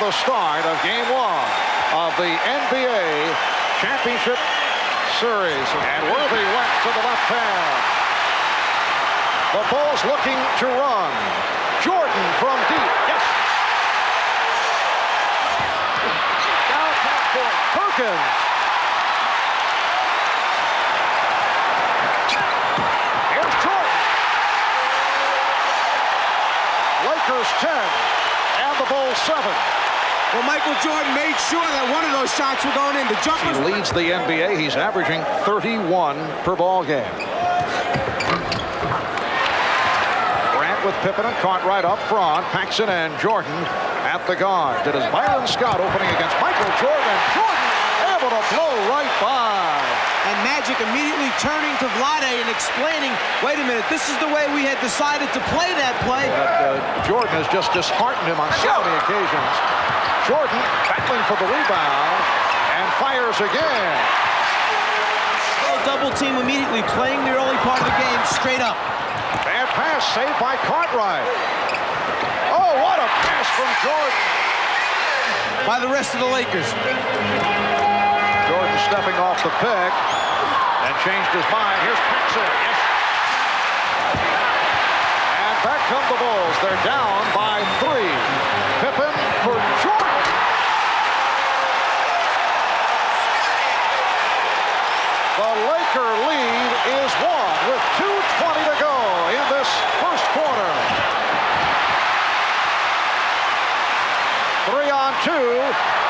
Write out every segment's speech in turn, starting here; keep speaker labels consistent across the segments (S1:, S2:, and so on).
S1: the start of Game 1 of the NBA Championship Series. And Worthy went to the left hand. The Bulls looking to run. Jordan from deep. Yes. Downtown court. Perkins. Here's Jordan. Lakers 10 and the Bulls 7.
S2: Well, Michael Jordan made sure that one of those shots were going in. The jumpers.
S1: He leads the NBA. He's averaging 31 per ball game. With Pippen and Cartwright up front, Paxson and Jordan at the guard. It is Byron Scott opening against Michael Jordan. Jordan able to blow right by.
S2: And Magic immediately turning to Vlade and explaining, wait a minute, this is the way we had decided to play that play.
S1: But Jordan has just disheartened him on so many occasions. Jordan battling for the rebound and fires again.
S2: Double team immediately, playing the early part of the game straight up.
S1: Bad pass saved by Cartwright. Oh, what a pass from Jordan.
S2: By the rest of the Lakers.
S1: Jordan stepping off the pick and changed his mind. Here's Paxson. Yes. And back come the Bulls. They're down by 3. Pippen for Jordan. The Laker lead is 1 with 2:20 to go in this first quarter. 3-on-2.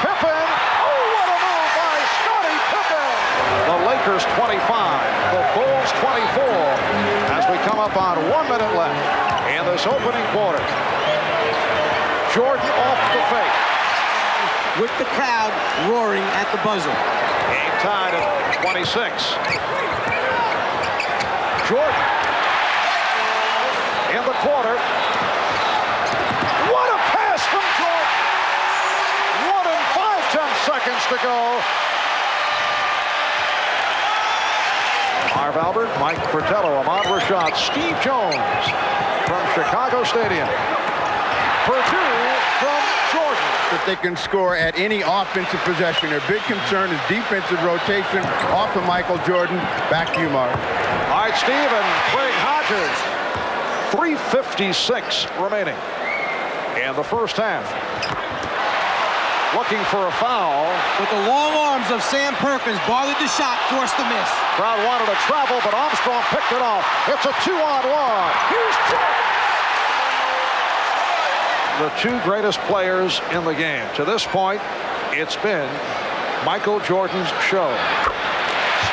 S1: Pippen. Oh, what a move by Scottie Pippen. The Lakers 25. The Bulls 24. As we come up on 1 minute left in this opening quarter. Jordan off the fake.
S2: With the crowd roaring at the buzzer.
S1: Game tied at 26. Jordan in the quarter. What a pass from Jordan. 1 and 5/10 seconds to go. Marv Albert, Mike Fratello, Ahmad Rashad, Steve Jones from Chicago Stadium. Purdue from Jordan.
S3: That they can score at any offensive possession. Their big concern is defensive rotation off of Michael Jordan. Back to you, Mark.
S1: All right, Steve and Craig Hodges. 3:56 remaining in the first half. Looking for a foul.
S2: With the long arms of Sam Perkins, bothered the shot, forced the miss.
S1: Crowd wanted to travel, but Armstrong picked it off. It's a 2-on-1. Here's Jordan. The two greatest players in the game. To this point, it's been Michael Jordan's show.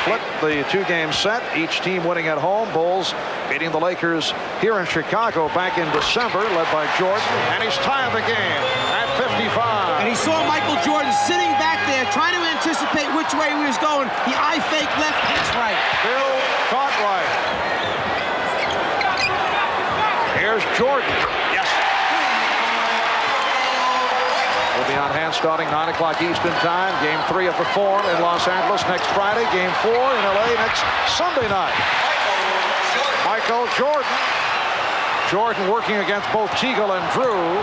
S1: Split the two-game set, each team winning at home. Bulls beating the Lakers here in Chicago back in December, led by Jordan, and he's tying the game at 55.
S2: And he saw Michael Jordan sitting back there, trying to anticipate which way he was going. He eye fake left, hits right.
S1: Bill Cartwright. Here's Jordan. Yes. We'll be on hand starting 9 o'clock Eastern time. Game 3 of the Forum in Los Angeles next Friday. Game 4 in LA next Sunday night. Michael Jordan. Jordan working against both Teagle and Drew.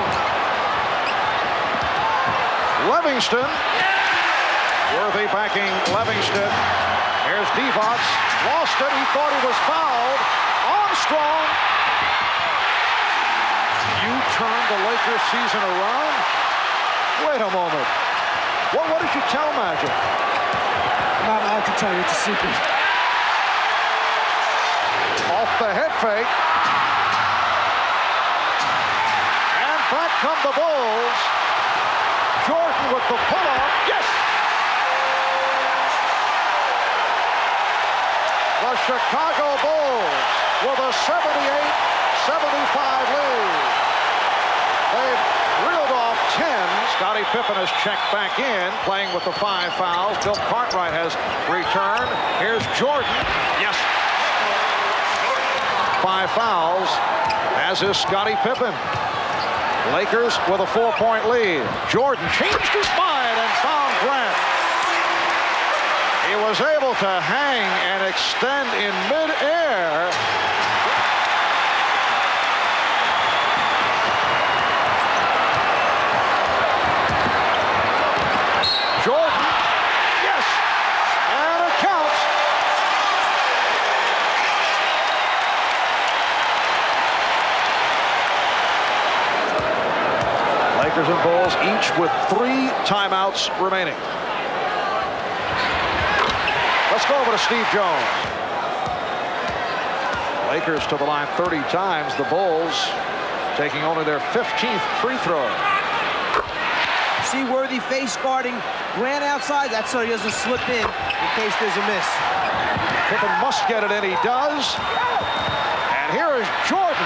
S1: Livingston. Worthy backing Livingston. Here's Divac. Lost it. He thought he was fouled. Armstrong. You turned the Lakers season around? Wait a moment. What did you tell Magic?
S2: I'm not allowed to tell you. It's a secret.
S1: Off the head fake. And back come the Bulls. Jordan with the pull-up. Yes! The Chicago Bulls with a 78-75 lead. They've reeled off 10. Scottie Pippen has checked back in, playing with the 5 fouls. Bill Cartwright has returned. Here's Jordan. Yes. 5 fouls, as is Scottie Pippen. Lakers with a 4-point lead. Jordan changed his mind and found Grant. He was able to hang and extend in midair. Lakers and Bulls each with 3 timeouts remaining. Let's go over to Steve Jones. Lakers to the line 30 times. The Bulls taking only their 15th free throw.
S2: See Worthy face guarding Grant outside. That's so he doesn't slip in case there's a miss.
S1: Pippen must get it in. He does. And here is Jordan.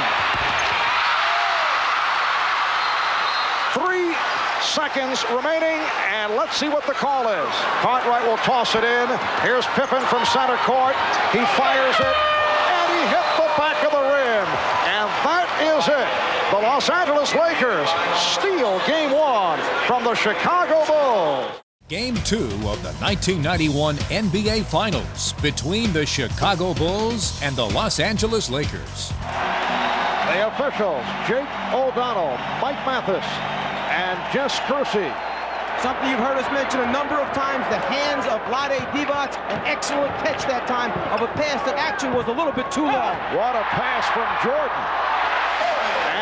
S1: 3 seconds remaining, and let's see what the call is. Cartwright will toss it in. Here's Pippen from center court. He fires it, and he hit the back of the rim. And that is it. The Los Angeles Lakers steal Game 1 from the Chicago Bulls.
S4: Game 2 of the 1991 NBA Finals between the Chicago Bulls and the Los Angeles Lakers.
S1: The officials, Jake O'Donnell, Mike Mathis, and Jess Kersey.
S2: Something you've heard us mention a number of times, the hands of Vlade Divac, an excellent catch that time of a pass that actually was a little bit too long.
S1: What a pass from Jordan.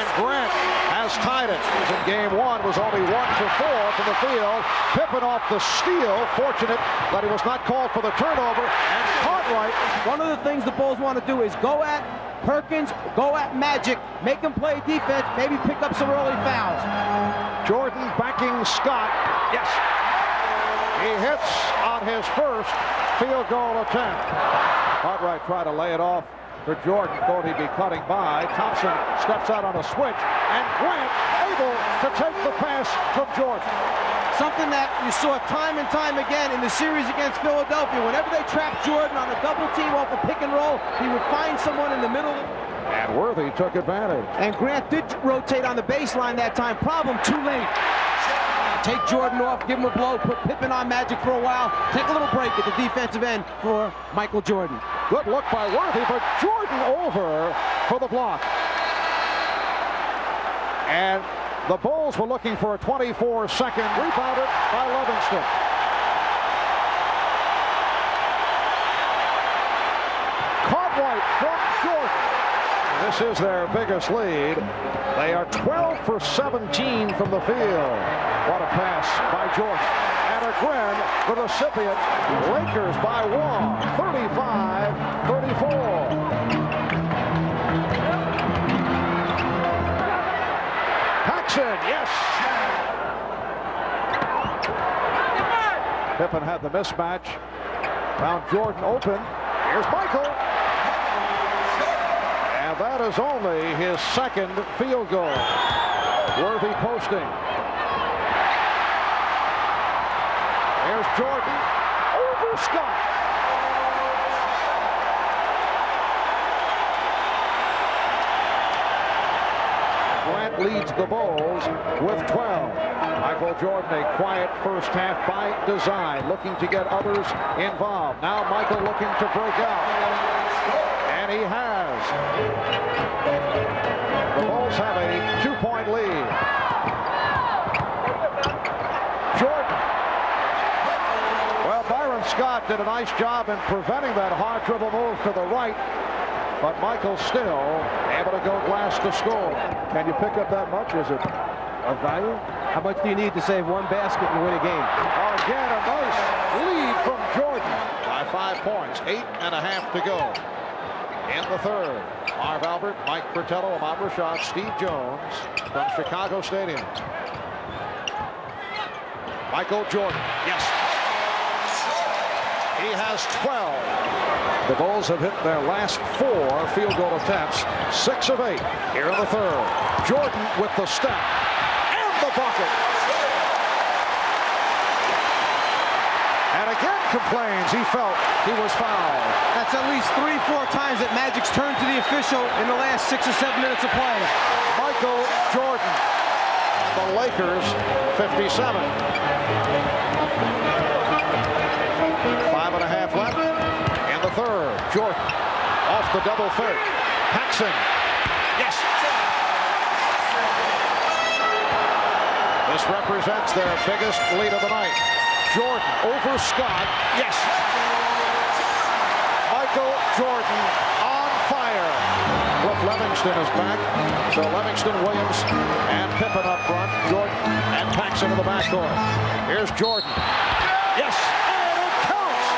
S1: And Grant has tied it. In Game 1 was only 1 for 4 from the field. Pippen off the steal. Fortunate that he was not called for the turnover. And Cartwright.
S2: One of the things the Bulls want to do is go at Perkins, go at Magic, make him play defense, maybe pick up some early fouls.
S1: Jordan backing Scott. Yes. He hits on his first field goal attempt. Cartwright tried to lay it off for Jordan. Thought he'd be cutting by. Thompson steps out on a switch. And Grant able to take the pass from Jordan.
S2: Something that you saw time and time again in the series against Philadelphia. Whenever they trapped Jordan on a double team off a pick and roll, he would find someone in the middle.
S1: And Worthy took advantage.
S2: And Grant did rotate on the baseline that time. Problem, too late. Take Jordan off, give him a blow, put Pippen on Magic for a while, take a little break at the defensive end for Michael Jordan.
S1: Good look by Worthy, but Jordan over for the block. And the Bulls were looking for a 24-second rebounded by Livingston. Cartwright from Jordan. This is their biggest lead. They are 12 for 17 from the field. What a pass by Jordan. And again, the recipient, Lakers by 1, 35-34. Paxson, yes. Pippen had the mismatch. Found Jordan open. Here's Michael. And that is only his second field goal. Worthy posting. There's Jordan over Scott. Grant leads the Bulls with 12. Michael Jordan, a quiet first half by design, looking to get others involved. Now Michael looking to break out. And he has. The Bulls have a 2-point lead. Jordan. Well, Byron Scott did a nice job in preventing that hard dribble move to the right, but Michael's still able to go glass to score. Can you pick up that much? Is it of value?
S2: How much do you need to save one basket and win a game?
S1: Again, a nice lead from Jordan by 5 points. 8.5 to go in the third. Marv Albert, Mike Fratello, Ahmad Rashad, Steve Jones from Chicago Stadium. Michael Jordan, yes. He has 12. The Bulls have hit their last 4 field goal attempts, 6 of 8 here in the third. Jordan with the step and the bucket. And again complains he felt he was fouled.
S2: That's at least 3-4 times that Magic's turned to the official in the last 6 or 7 minutes of play.
S1: Michael Jordan, the Lakers, 57. 5.5 left in the third. Jordan off the double fake. Paxson, yes. This represents their biggest lead of the night. Jordan over Scott, yes. Michael Jordan on fire. Look left Livingston is back. So Livingston, Williams, and Pippen up front. Jordan and Paxson in the backcourt. Here's Jordan. Yes, and it counts.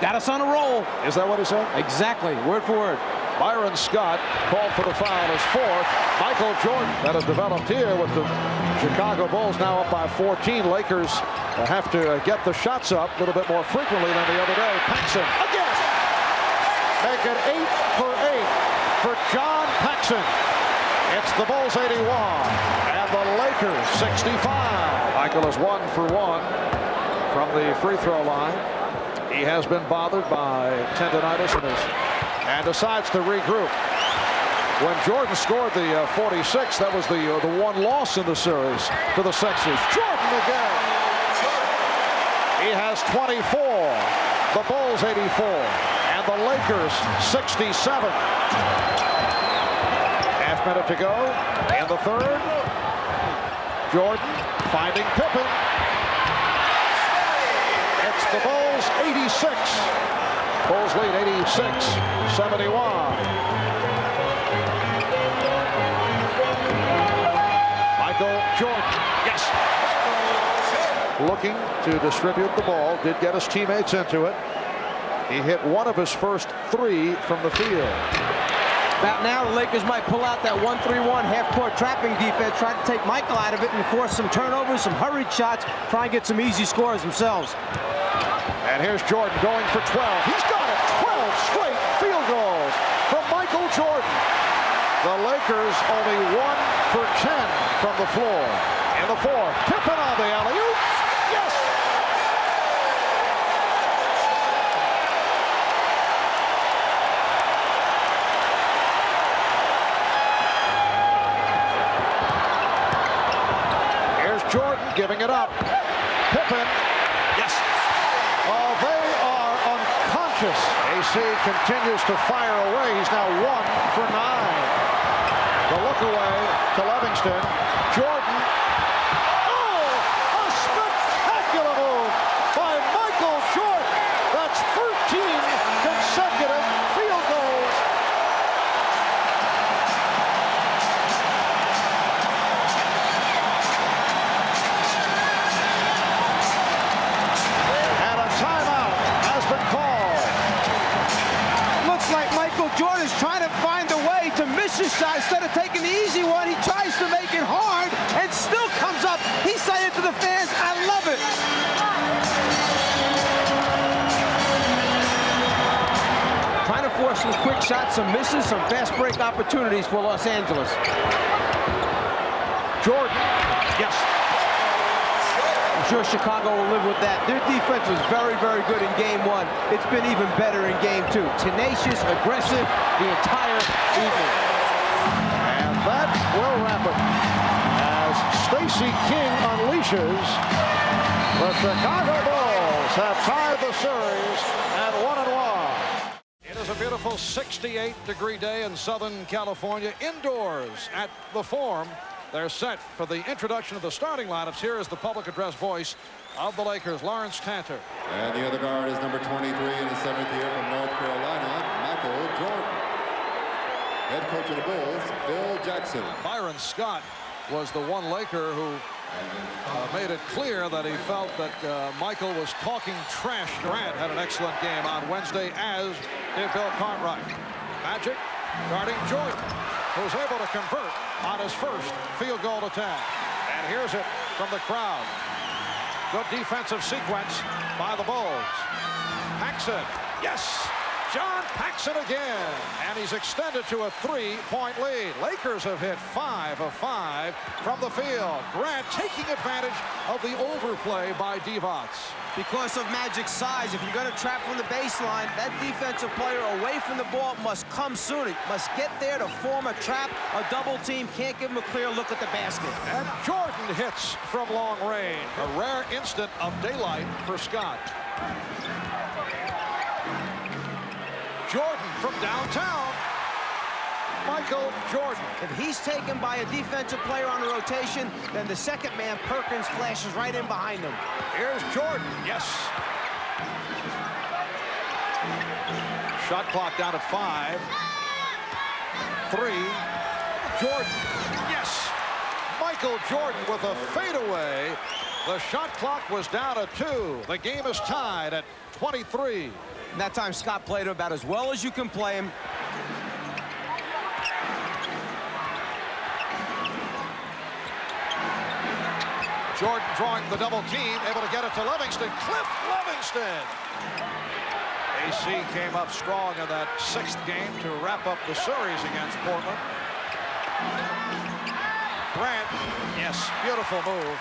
S2: Got us on a roll.
S1: Is that what he said?
S2: Exactly, word for word.
S1: Byron Scott called for the foul as fourth. Michael Jordan, that has developed here with the Chicago Bulls now up by 14. Lakers have to get the shots up a little bit more frequently than the other day. Paxson again. Make it 8 for 8 for John Paxson. It's the Bulls 81 and the Lakers 65. Michael is 1 for 1 from the free throw line. He has been bothered by tendonitis and decides to regroup. When Jordan scored the 46, that was the one loss in the series to the Sixers. Jordan again. He has 24. The Bulls 84 and the Lakers 67. Half minute to go in the third. Jordan finding Pippen. It's the Bulls 86. Bulls lead 86-71. Michael Jordan, yes. Looking to distribute the ball, did get his teammates into it. He hit one of his first 3 from the field.
S2: About now, the Lakers might pull out that 1-3-1 half-court trapping defense, try to take Michael out of it and force some turnovers, some hurried shots, try and get some easy scores themselves.
S1: And here's Jordan going for 12. He's got it. 12 straight field goals from Michael Jordan. The Lakers only 1 for 10 from the floor. In the fourth, Pippen on the alley-oop. Yes! Here's Jordan giving it up. Pippen. Yes. Oh, they are unconscious. AC continues to fire away. He's now 1 for 9. The look away to Livingston. Jordan. Oh, a spectacular move by Michael Jordan. That's 13 consecutive field goals. And a timeout has been called.
S2: Looks like Michael Jordan is trying to find a way to miss his shot. Instead of taking the easy one, he tries to make it hard and still comes up. He said it to the fans. I love it. Trying to force some quick shots, some misses, some fast break opportunities for Los Angeles.
S1: Jordan. Yes.
S2: I'm sure Chicago will live with that. Their defense was very, very good in game 1. It's been even better in game 2. Tenacious, aggressive, the entire evening.
S1: And that will wrap it as Stacey King unleashes. The Chicago Bulls have tied the series at 1-1. It is a beautiful 68-degree day in Southern California, indoors at the Forum. They're set for the introduction of the starting lineups. Here is the public address voice of the Lakers, Lawrence Tanter.
S5: And the other guard is number 23 in his 7th year from North Carolina, Michael Jordan. Head coach of the Bulls, Phil Jackson.
S1: Byron Scott was the one Laker who made it clear that he felt that Michael was talking trash. Durant had an excellent game on Wednesday, as did Bill Cartwright. Magic guarding Jordan, who's able to convert on his first field goal attempt. And here's it from the crowd. Good defensive sequence by the Bulls. Paxson, yes! John Paxson again, and he's extended to a 3-point lead. Lakers have hit 5 of 5 from the field. Grant taking advantage of the overplay by Divac.
S2: Because of Magic's size, if you're going to trap from the baseline, that defensive player away from the ball must come soon. He must get there to form a trap. A double team can't give him a clear look at the basket.
S1: And Jordan hits from long range. A rare instant of daylight for Scott. Jordan from downtown. Michael Jordan.
S2: If he's taken by a defensive player on a rotation, then the second man, Perkins, flashes right in behind him.
S1: Here's Jordan. Yes. Shot clock down at 5. 3. Jordan. Yes. Michael Jordan with a fadeaway. The shot clock was down at 2. The game is tied at 23.
S2: And that time, Scott played him about as well as you can play him.
S1: Jordan drawing the double team, able to get it to Livingston. Cliff Livingston. AC came up strong in that 6th game to wrap up the series against Portland. Grant, yes, beautiful move.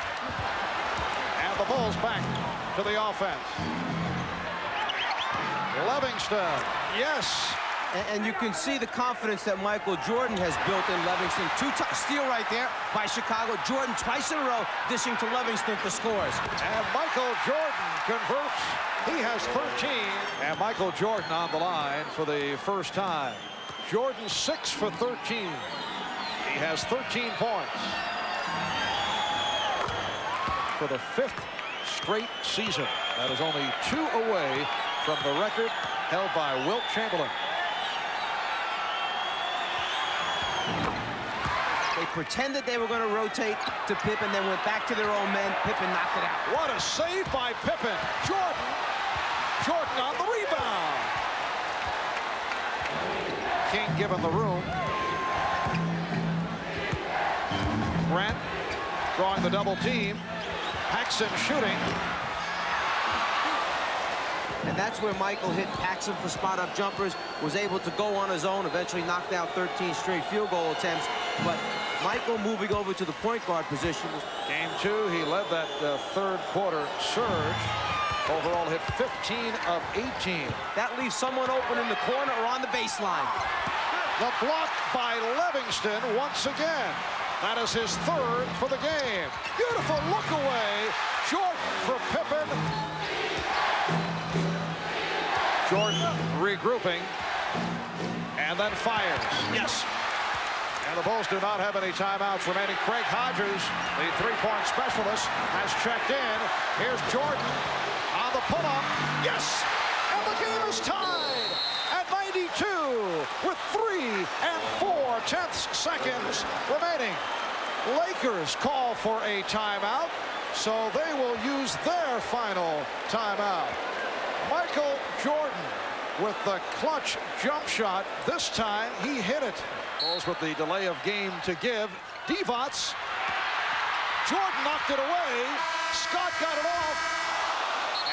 S1: And the Bulls back to the offense. Livingston, yes.
S2: And you can see the confidence that Michael Jordan has built in Livingston. Steal right there by Chicago. Jordan twice in a row dishing to Livingston for scores.
S1: And Michael Jordan converts. He has 13. And Michael Jordan on the line for the first time. Jordan 6 for 13. He has 13 points. For the 5th straight season. That is only 2 away from the record held by Wilt Chamberlain.
S2: They pretended they were going to rotate to Pippen, then went back to their own men. Pippen knocked it out.
S1: What a save by Pippen. Jordan. Jordan on the rebound. King given the room. Grant drawing the double team. Paxson shooting.
S2: And that's where Michael hit Paxson for spot-up jumpers, was able to go on his own, eventually knocked down 13 straight field goal attempts. But Michael moving over to the point guard position.
S1: Game 2, he led that 3rd quarter surge. Overall hit 15 of 18.
S2: That leaves someone open in the corner or on the baseline.
S1: The block by Livingston once again. That is his 3rd for the game. Beautiful look away. Jordan for Pippen. Jordan regrouping and then fires. Yes. And the Bulls do not have any timeouts remaining. Craig Hodges, the 3-point specialist, has checked in. Here's Jordan on the pull-up. Yes. And the game is tied at 92 with 3 4/10 seconds remaining. Lakers call for a timeout, so they will use their final timeout. Michael Jordan with the clutch jump shot. This time he hit it. Bulls with the delay of game to give. Divac. Jordan knocked it away. Scott got it off.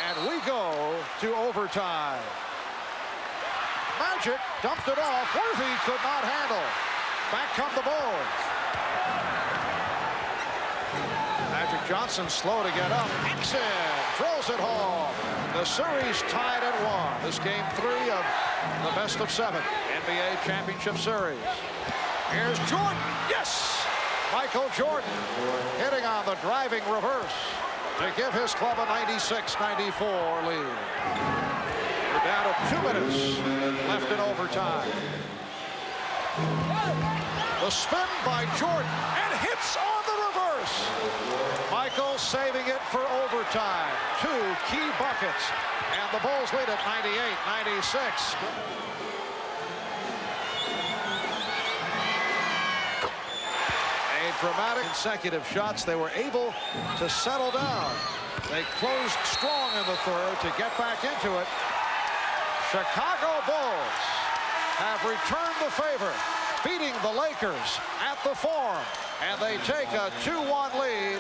S1: And we go to overtime. Magic dumped it off. Worthy could not handle. Back come the Bulls. Magic Johnson slow to get up. Paxson throws it home. The series tied at 1. This game 3 of the best of 7 NBA Championship Series. Here's Jordan. Yes! Michael Jordan hitting on the driving reverse to give his club a 96-94 lead. We're down to 2 minutes left in overtime. The spin by Jordan and hits on the reverse. Michael saving it for overtime. 2 key buckets. And the Bulls lead at 98-96. A dramatic consecutive shots. They were able to settle down. They closed strong in the 3rd to get back into it. Chicago Bulls have returned the favor, beating the Lakers at the Forum, and they take a 2-1 lead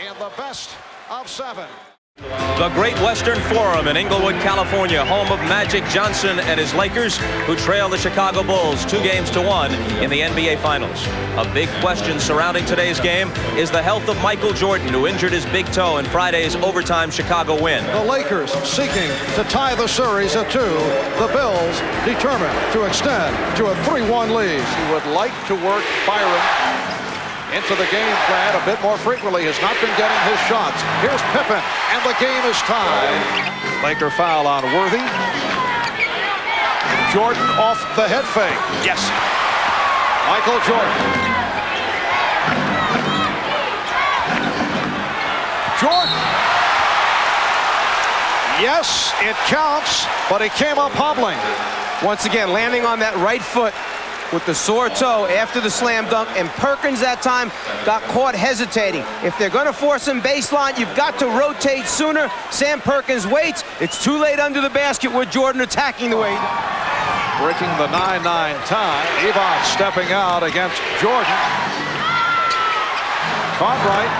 S1: in the best of 7.
S6: The Great Western Forum in Inglewood, California, home of Magic Johnson and his Lakers, who trail the Chicago Bulls 2-1 in the NBA Finals. A big question surrounding today's game is the health of Michael Jordan, who injured his big toe in Friday's overtime Chicago win.
S1: The Lakers seeking to tie the series at 2. The Bills determined to extend to a 3-1 lead. He would like to work Byron into the game plan a bit more frequently. Has not been getting his shots. Here's Pippen, and the game is tied. Laker foul on Worthy. Jordan off the head fake. Yes. Michael Jordan. Jordan. Yes, it counts, but he came up hobbling.
S2: Once again, landing on that right foot with the sore toe after the slam dunk, and Perkins that time got caught hesitating. If they're going to force him baseline, you've got to rotate sooner. Sam Perkins waits. It's too late under the basket with Jordan attacking the way.
S1: Breaking the 9-9 tie. Evans stepping out against Jordan. Cartwright.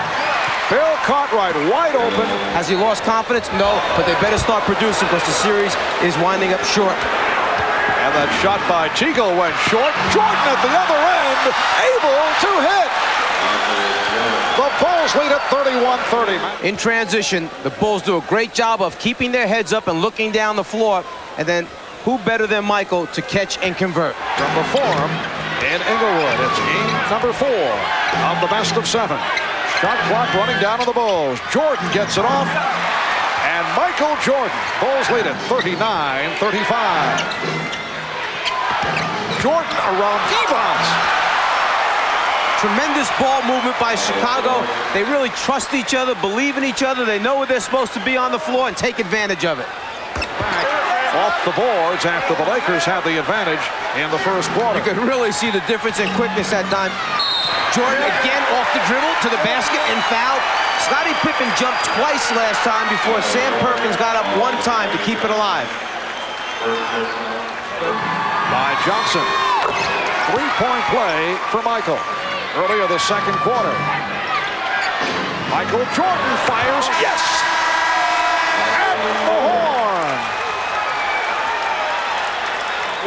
S1: Bill Cartwright wide open.
S2: Has he lost confidence? No, but they better start producing because the series is winding up short.
S1: And that shot by Teagle went short. Jordan at the other end, able to hit. The Bulls lead at 31-30.
S2: In transition, the Bulls do a great job of keeping their heads up and looking down the floor. And then who better than Michael to catch and convert?
S1: From the Forum in Inglewood, it's game number 4 of the best of 7. Shot clock running down on the Bulls. Jordan gets it off. And Michael Jordan, Bulls lead at 39-35. Jordan around Evans.
S2: Tremendous ball movement by Chicago. They really trust each other, believe in each other. They know where they're supposed to be on the floor and take advantage of it.
S1: Off the boards after the Lakers had the advantage in the first quarter.
S2: You could really see the difference in quickness that time. Jordan again off the dribble to the basket and fouled. Scottie Pippen jumped twice last time before Sam Perkins got up one time to keep it alive.
S1: By Johnson. 3-point play for Michael. Earlier the second quarter. Michael Jordan fires. Yes! At the horn.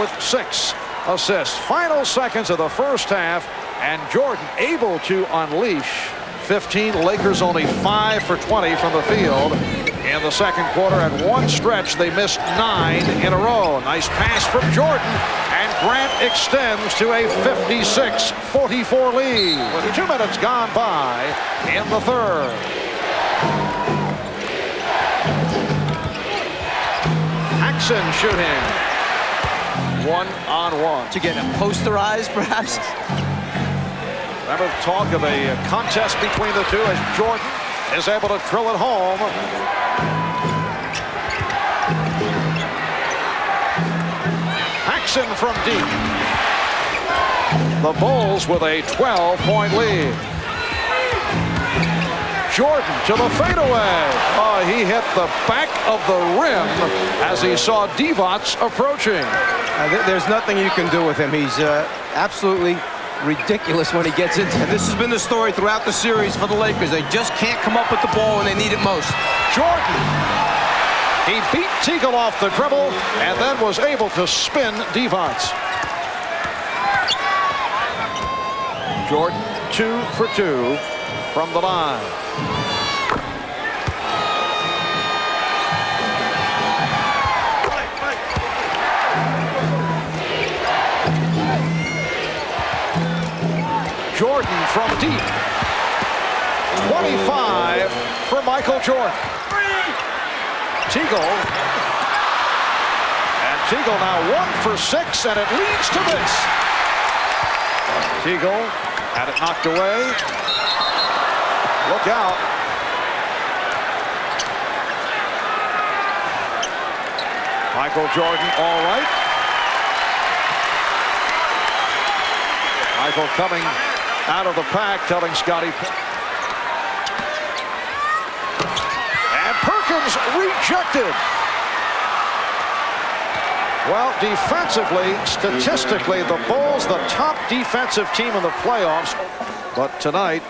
S1: With 6 assists. Final seconds of the first half. And Jordan able to unleash 15. Lakers only 5 for 20 from the field. In the second quarter, at one stretch, they missed 9 in a row. Nice pass from Jordan, and Grant extends to a 56-44 lead with 2 minutes gone by in the third. Paxson shooting. 1-on-1.
S2: To get him posterized, perhaps?
S1: Remember talk of a contest between the two as Jordan is able to drill it home. Paxson from deep. The Bulls with a 12-point lead. Jordan to the fadeaway. Oh, he hit the back of the rim as he saw Divac approaching.
S2: There's nothing you can do with him. He's absolutely ridiculous when he gets into it. This has been the story throughout the series for the Lakers. They just can't come up with the ball when they need it most.
S1: Jordan. He beat Teagle off the dribble and then was able to spin Divac. Jordan 2 for 2 from the line. Jordan from deep. 25 for Michael Jordan. Teagle. And Teagle now 1 for 6, and it leads to this. Teagle had it knocked away. Look out. Michael Jordan all right. Michael coming out of the pack, telling Scottie. And Perkins rejected. Well, defensively, statistically, the Bulls, the top defensive team in the playoffs. But tonight,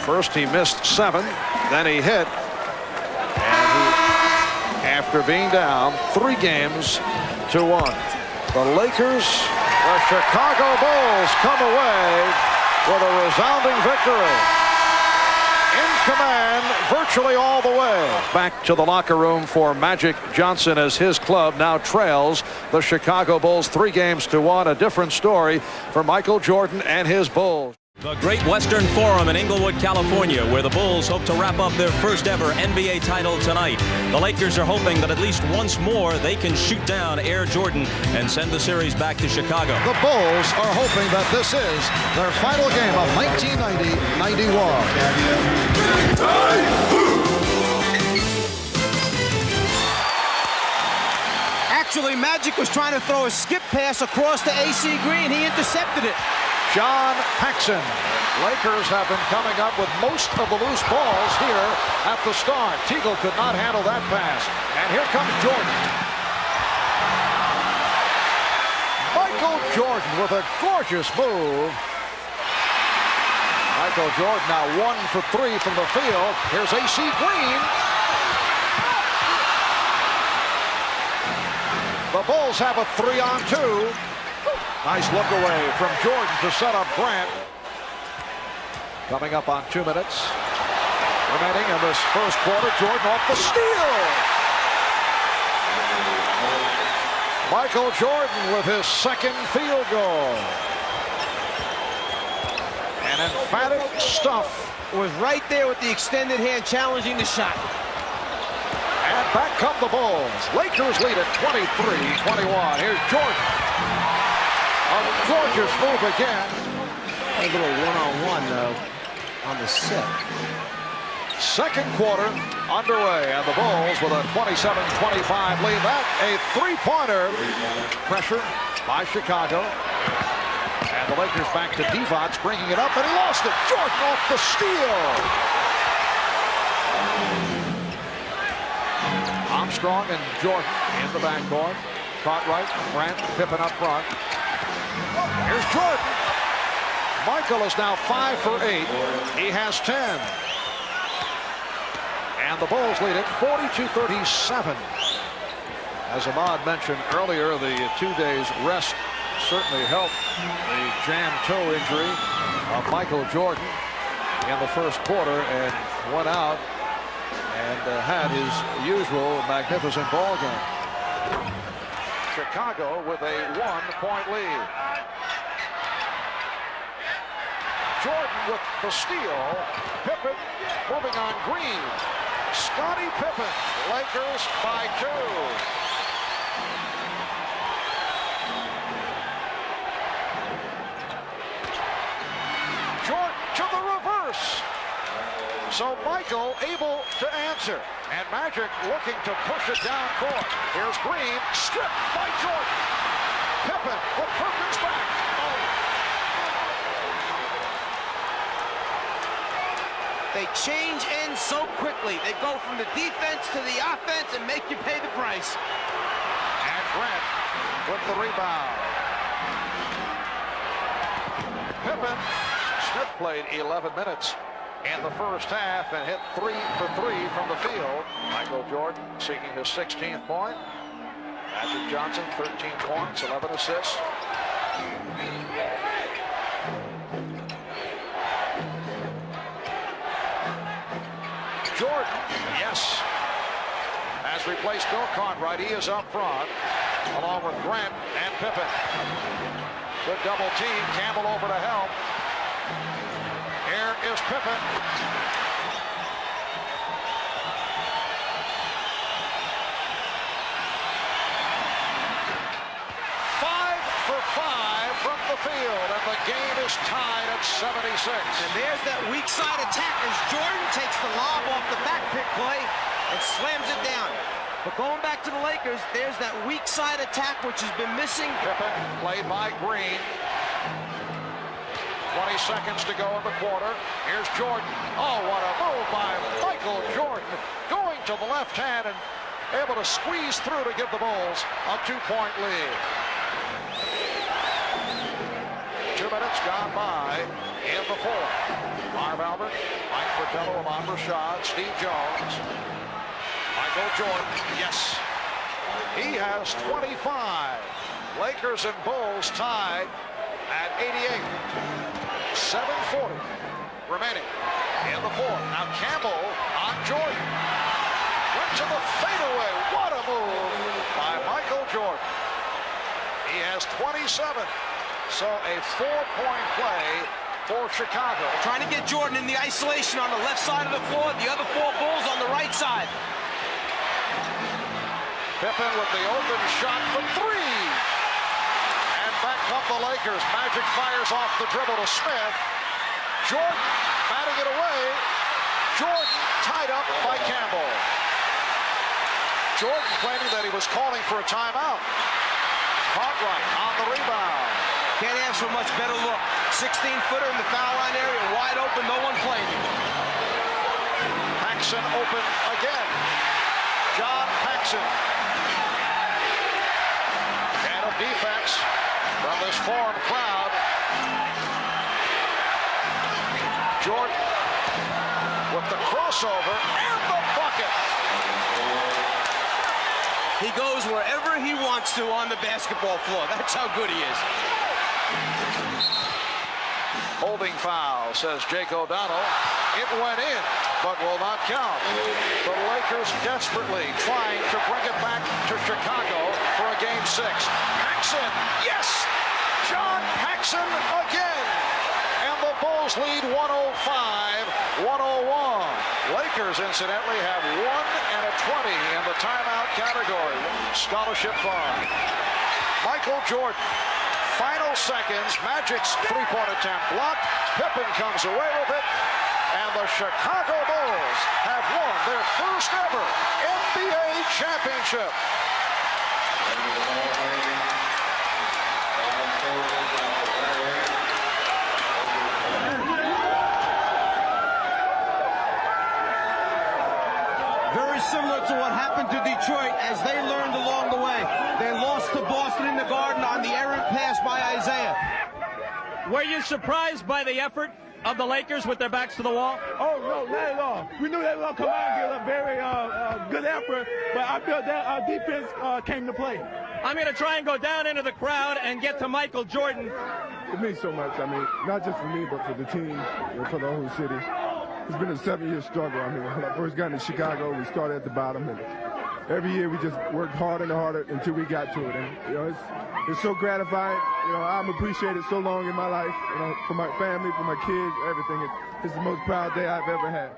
S1: first he missed 7, then he hit. And he, after being down 3 games to 1. The Lakers, the Chicago Bulls come away with a resounding victory. In command virtually all the way. Back to the locker room for Magic Johnson as his club now trails the Chicago Bulls 3 games to 1. A different story for Michael Jordan and his Bulls.
S6: The Great Western Forum in Inglewood, California, where the Bulls hope to wrap up their first ever NBA title tonight. The Lakers are hoping that at least once more they can shoot down Air Jordan and send the series back to Chicago.
S1: The Bulls are hoping that this is their final game of 1990-91.
S2: Actually, Magic was trying to throw a skip pass across to AC Green. He intercepted it.
S1: John Paxson. Lakers have been coming up with most of the loose balls here at the start. Teagle could not handle that pass. And here comes Jordan. Michael Jordan with a gorgeous move. Michael Jordan now 1 for 3 from the field. Here's AC Green. The Bulls have a 3-on-2. Nice look away from Jordan to set up Grant. Coming up on 2 minutes remaining in this first quarter. Jordan off the steal. Michael Jordan with his second field goal. And emphatic stuff.
S2: Was right there with the extended hand challenging the shot.
S1: And back come the Bulls. Lakers lead at 23-21. Here's Jordan. A gorgeous move again.
S2: A little one-on-one on the set.
S1: Second quarter underway, and the Bulls with a 27-25 lead. That a three-pointer. Pressure by Chicago. And the Lakers back to Divac, bringing it up, and he lost it. Jordan off the steal. Armstrong and Jordan in the backcourt. Caught right. Grant, Pippen up front. Here's Jordan. Michael is now 5 for 8. He has 10. And the Bulls lead it 42-37. As Ahmad mentioned earlier, the 2 days rest certainly helped the jam toe injury of Michael Jordan in the first quarter, and went out and had his usual magnificent ball game. Chicago with a 1-point lead. Jordan with the steal. Pippen moving on Green. Scottie Pippen. Lakers by 2. Jordan to the reverse. So Michael able to answer. And Magic looking to push it down court. Here's Green. Stripped by Jordan. Pippen with Perkins back.
S2: They change ends so quickly. They go from the defense to the offense and make you pay the price.
S1: And Grant with the rebound. Pippen. Smith played 11 minutes in the first half and hit 3 for 3 from the field. Michael Jordan seeking his 16th point. Magic Johnson, 13 points, 11 assists. Jordan, yes, has replaced Bill Cartwright. He is up front, along with Grant and Pippen. Good double team. Campbell over to help. Here is Pippen. Five for 5 from the field, and the game is tied at 76.
S2: And there's that weak side attack as Jordan takes the lob off the back pick play and slams it down. But going back to the Lakers, there's that weak side attack which has been missing.
S1: Pippen played by Green. 20 seconds to go in the quarter. Here's Jordan. Oh, what a move by Michael Jordan. Going to the left hand and able to squeeze through to give the Bulls a 2-point lead. 2 minutes gone by in the fourth. Marv Albert, Mike Fratello, Ahmad Rashad, Steve Jones. Michael Jordan, yes. He has 25. Lakers and Bulls tied at 88. 7:40 remaining in the fourth. Now Campbell on Jordan. Went to the fadeaway. What a move by Michael Jordan. He has 27. So a 4-point play for Chicago.
S2: Trying to get Jordan in the isolation on the left side of the floor, the other 4 Bulls on the right side.
S1: Pippen with the open shot for 3. And back come the Lakers. Magic fires off the dribble to Smith. Jordan batting it away. Jordan tied up by Campbell. Jordan claiming that he was calling for a timeout. Cartwright on the rebound.
S2: Can't ask for a much better look. 16-footer in the foul line area, wide open, no one playing.
S1: Paxson open again. John Paxson. And a defense from this foreign crowd. Jordan with the crossover and the bucket.
S2: He goes wherever he wants to on the basketball floor. That's how good he is.
S1: Holding foul, says Jake O'Donnell. It went in, but will not count. The Lakers desperately trying to bring it back to Chicago for a game 6. Paxson, yes! John Paxson again! And the Bulls lead 105-101. Lakers, incidentally, have 1 and a 20 in the timeout category. Scholarship fund. Michael Jordan. Final seconds, Magic's 3-point attempt blocked. Pippen comes away with it. And the Chicago Bulls have won their first ever NBA championship.
S2: Very similar to what happened to Detroit as they learned along the way. They lost to Boston in the Garden on the errant pass by Isaiah.
S7: Were you surprised by the effort of the Lakers with their backs to the wall?
S8: Oh, no, not at all. We knew they were going to come out and give a very good effort, but I felt that our defense came to play.
S7: I'm going to try and go down into the crowd and get to Michael Jordan.
S8: It means so much. I mean, not just for me, but for the team and for the whole city. It's been a 7-year struggle. I mean, when I first got into Chicago, we started at the bottom, and every year we just worked harder and harder until we got to it. And, you know, it's so gratifying. You know, I'm appreciated so long in my life, you know, for my family, for my kids, everything. It's the most proud day I've ever had.